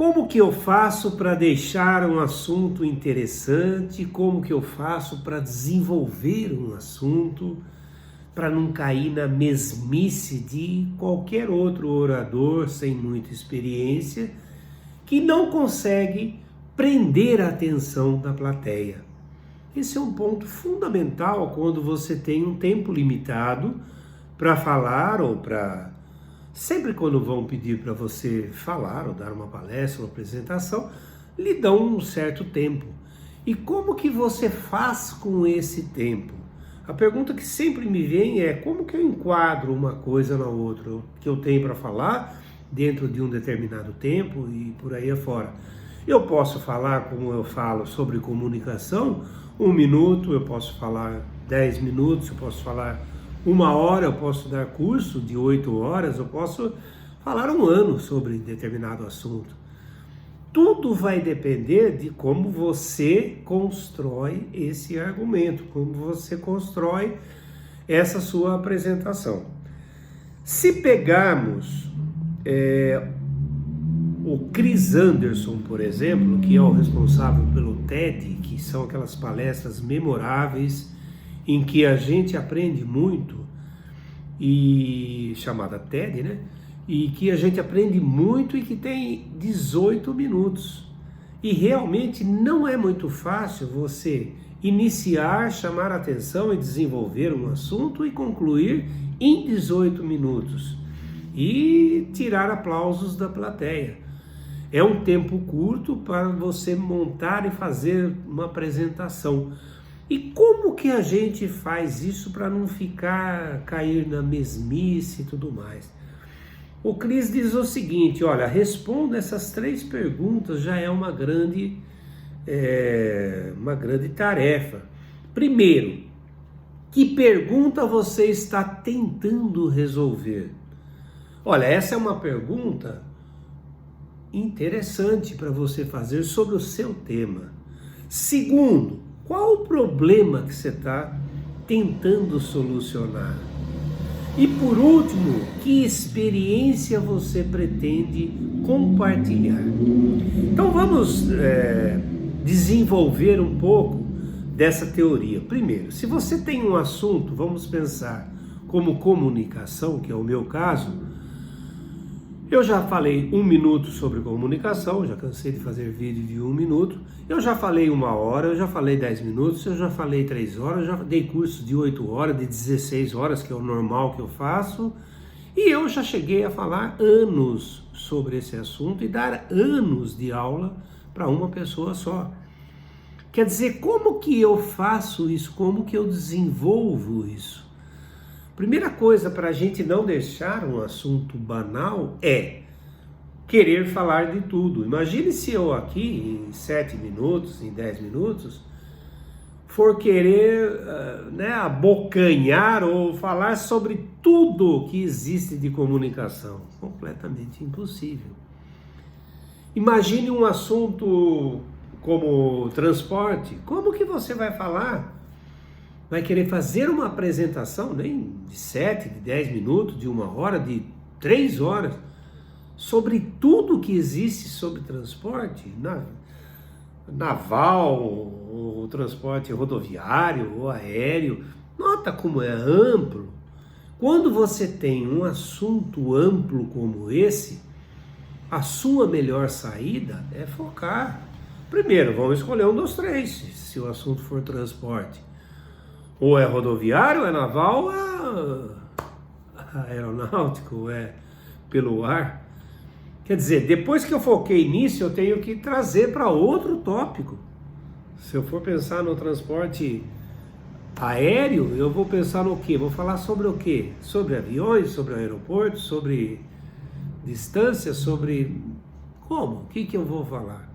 Como que eu faço para deixar um assunto interessante? Como que eu faço para desenvolver um assunto, para não cair na mesmice de qualquer outro orador sem muita experiência, que não consegue prender a atenção da plateia? Esse é um ponto fundamental quando você tem um tempo limitado para falar ou para... Sempre quando vão pedir para você falar ou dar uma palestra, uma apresentação, lhe dão um certo tempo. E como que você faz com esse tempo? A pergunta que sempre me vem é: como que eu enquadro uma coisa na outra que eu tenho para falar dentro de um determinado tempo e por aí afora? Eu posso falar como eu falo sobre comunicação, 1 minuto, eu posso falar 10 minutos, eu posso falar 1 hora, eu posso dar curso de 8 horas, eu posso falar 1 ano sobre determinado assunto. Tudo vai depender de como você constrói esse argumento, como você constrói essa sua apresentação. Se pegarmos o Chris Anderson, por exemplo, que é o responsável pelo TED, que são aquelas palestras memoráveis em que a gente aprende muito, e chamada TED, né? E que a gente aprende muito e que tem 18 minutos. E realmente não é muito fácil você iniciar, chamar a atenção e desenvolver um assunto e concluir em 18 minutos. E tirar aplausos da plateia. É um tempo curto para você montar e fazer uma apresentação. E como que a gente faz isso para não cair na mesmice e tudo mais? O Chris diz o seguinte: olha, responda essas 3 perguntas, já é uma grande tarefa. Primeiro, que pergunta você está tentando resolver? Olha, essa é uma pergunta interessante para você fazer sobre o seu tema. Segundo, qual o problema que você está tentando solucionar? E por último, que experiência você pretende compartilhar? Então vamos desenvolver um pouco dessa teoria. Primeiro, se você tem um assunto, vamos pensar como comunicação, que é o meu caso. Eu já falei 1 minuto sobre comunicação, já cansei de fazer vídeo de 1 minuto. Eu já falei 1 hora, eu já falei 10 minutos, eu já falei 3 horas, eu já dei curso de 8 horas, de 16 horas, que é o normal que eu faço. E eu já cheguei a falar anos sobre esse assunto e dar anos de aula para uma pessoa só. Quer dizer, como que eu faço isso? Como que eu desenvolvo isso? Primeira coisa para a gente não deixar um assunto banal é querer falar de tudo. Imagine se eu aqui em 7 minutos, em 10 minutos, for querer abocanhar ou falar sobre tudo que existe de comunicação. Completamente impossível. Imagine um assunto como transporte. Como que você vai falar? Vai querer fazer uma apresentação, nem de 7, de 10 minutos, de 1 hora, de 3 horas, sobre tudo que existe sobre transporte, naval, ou transporte rodoviário, ou aéreo. Nota como é amplo. Quando você tem um assunto amplo como esse, a sua melhor saída é focar. Primeiro, vamos escolher um dos 3, se o assunto for transporte. Ou é rodoviário, ou é naval, ou é aeronáutico, ou é pelo ar. Quer dizer, depois que eu foquei nisso, eu tenho que trazer para outro tópico. Se eu for pensar no transporte aéreo, eu vou pensar no quê? Vou falar sobre o quê? Sobre aviões, sobre aeroportos, sobre distância, sobre... Como? O que eu vou falar?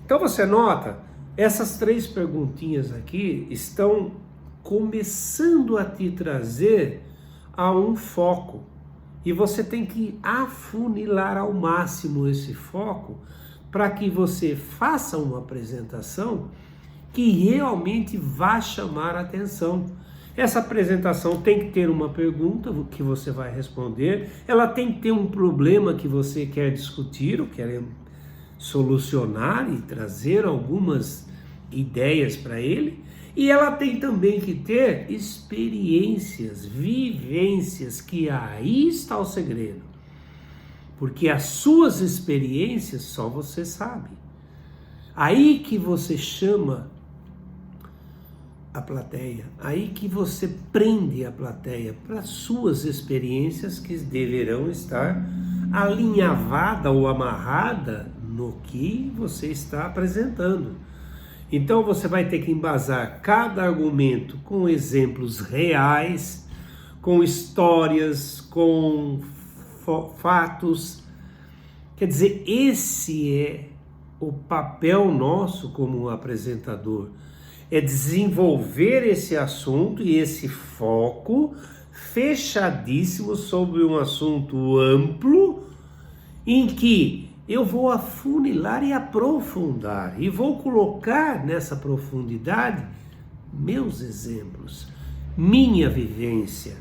Então você nota, essas 3 perguntinhas aqui estão começando a te trazer a um foco. E você tem que afunilar ao máximo esse foco para que você faça uma apresentação que realmente vá chamar a atenção. Essa apresentação tem que ter uma pergunta que você vai responder, ela tem que ter um problema que você quer discutir ou quer solucionar e trazer algumas ideias para ele, e ela tem também que ter experiências, vivências, que aí está o segredo. Porque as suas experiências só você sabe. Aí que você chama a plateia, aí que você prende a plateia para suas experiências que deverão estar alinhavada ou amarrada no que você está apresentando. Então você vai ter que embasar cada argumento com exemplos reais, com histórias, com fatos. Quer dizer, esse é o papel nosso como apresentador, é desenvolver esse assunto e esse foco fechadíssimo sobre um assunto amplo, em que eu vou afunilar e aprofundar, e vou colocar nessa profundidade meus exemplos, minha vivência.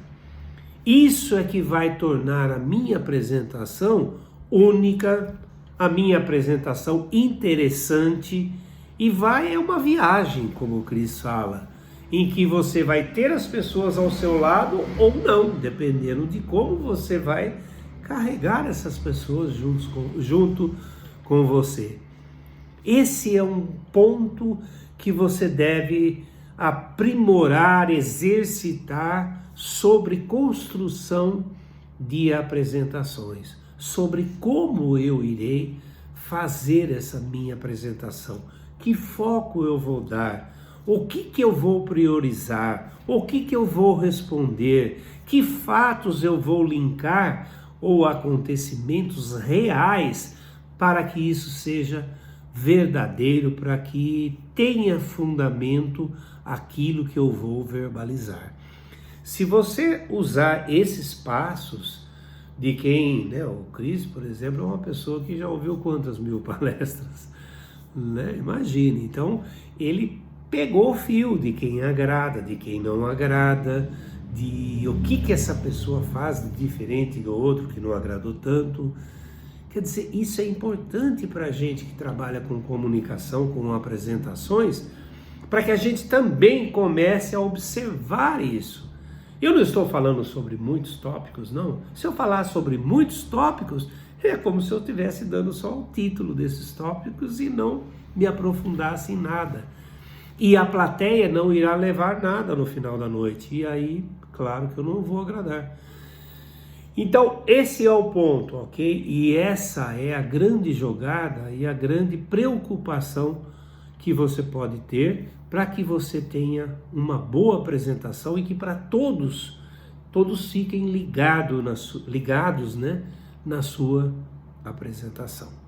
Isso é que vai tornar a minha apresentação única, a minha apresentação interessante, e é uma viagem, como o Cris fala, em que você vai ter as pessoas ao seu lado ou não, dependendo de como você vai carregar essas pessoas junto com você. Esse é um ponto que você deve aprimorar, exercitar sobre construção de apresentações, sobre como eu irei fazer essa minha apresentação, que foco eu vou dar, o que eu vou priorizar, o que eu vou responder, que fatos eu vou linkar ou acontecimentos reais para que isso seja verdadeiro, para que tenha fundamento aquilo que eu vou verbalizar. Se você usar esses passos de quem, o Cris, por exemplo, é uma pessoa que já ouviu quantas mil palestras, Imagine, então ele pegou o fio de quem agrada, de quem não agrada, de o que essa pessoa faz de diferente do outro que não agradou tanto. Quer dizer, isso é importante para a gente que trabalha com comunicação, com apresentações, para que a gente também comece a observar isso. Eu não estou falando sobre muitos tópicos, não. Se eu falar sobre muitos tópicos, é como se eu estivesse dando só o título desses tópicos e não me aprofundasse em nada. E a plateia não irá levar nada no final da noite. E aí, claro que eu não vou agradar. Então, esse é o ponto, ok? E essa é a grande jogada e a grande preocupação que você pode ter para que você tenha uma boa apresentação e que para todos fiquem ligados, na sua apresentação.